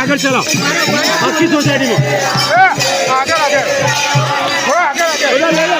આગળ ચલાવો આખી સોસાયટીમાં આગળ આગળ થોડા આગળ આગળ લઈ લો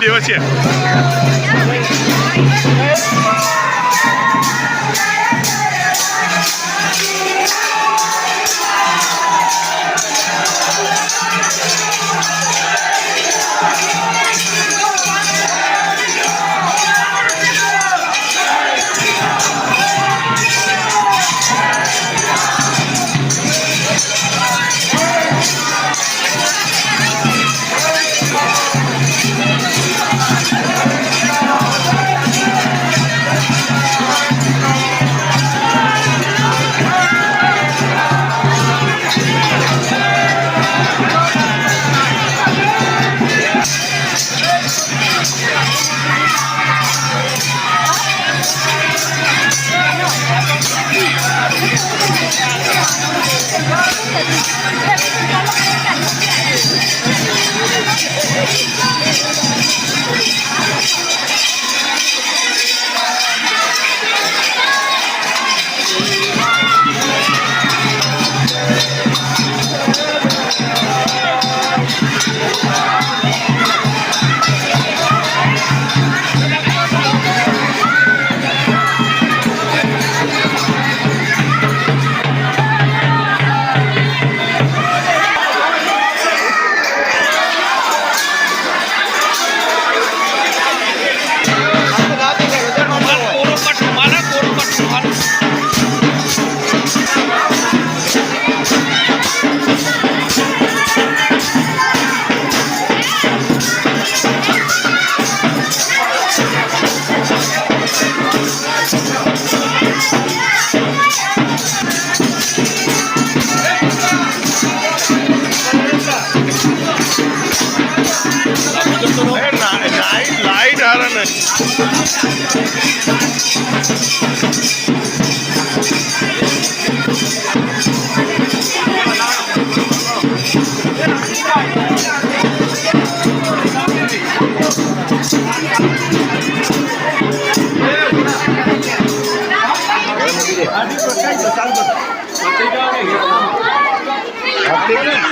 દિવસ છે. લાઈટ હારે ને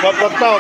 પકડાવો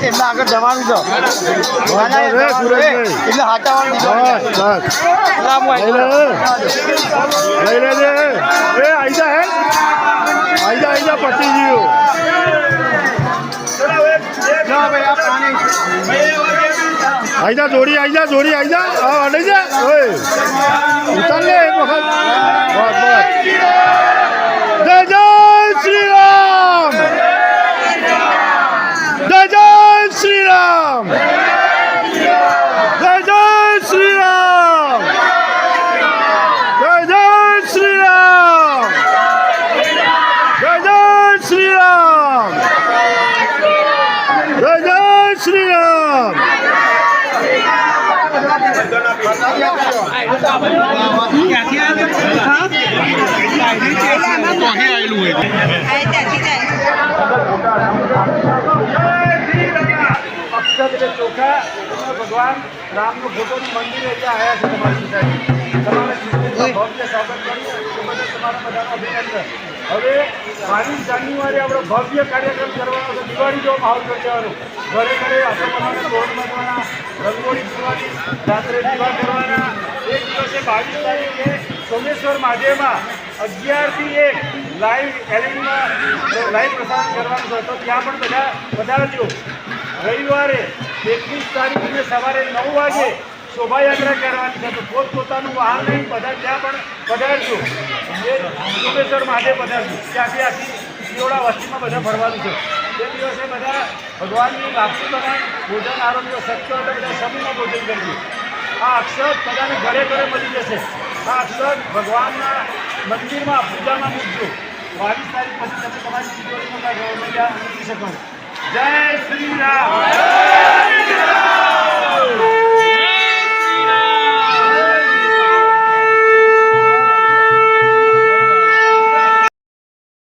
એમના આગળ જવાનું છે એટલે હાટાવાનું લઈ લેજે એ આઈજા હે આઈજા પતી ગયું આઈજા જોડી આઈજા હા અડે જા ઓય ઉતાર લે એક વખત બસ જય શ્રી રામ જય શ્રી રામ જય શ્રી રામ જય શ્રી રામ જય શ્રી રામ જય શ્રી રામ ચોખા ભગવાન રામનો ફોટોનું મંદિર અહીંયા આવ્યા છે તમારી તમારે ભવ્ય સ્વાગત કર્યું તમારા બધાનું અભિનંદન. હવે 22 જાન્યુઆરી આપણો ભવ્ય કાર્યક્રમ કરવાનો છે. દિવાળી જેવો માહોલ કરી દેવાનો. ઘરે ઘરે આસોપાલવના તોરણ બાંધવાના, રંગોળી પૂરવાની, રાત્રે દીવા કરવાના. એક દિવસે 22 તારીખે સોમેશ્વર મહાદેવમાં 11 થી 1 લાઈવ એલઈડીમાં લાઈવ પ્રસારણ કરવાનું છે. તો ત્યાં પણ બધા પધારજો. રવિવારે 21 તારીખે સવારે 9 વાગે શોભાયાત્રા કરવાની છે. તો પોતપોતાનું વાહન લઈને બધા ત્યાં પણ પધારજો. એ સોમેશ્વર મહાદેવ પધારજો. ત્યાંથી આખી શિરોડા વસ્તીમાં બધા ભરવાનું છે. તે દિવસે બધા ભગવાનની લાપસી બનાવી ભોજન આરોગ્ય શક્ય હોય તો બધા સમૂહમાં ભોજન કરજો. આ અક્ષત બધાને ઘરે ઘરે મળી જશે. આ અક્ષત ભગવાનના મંદિરમાં પૂજામાં મૂકજો. 22 તારીખ પછી તમે તમારી તિજોરીમાં મૂકી શકો. જય શ્રી રામ.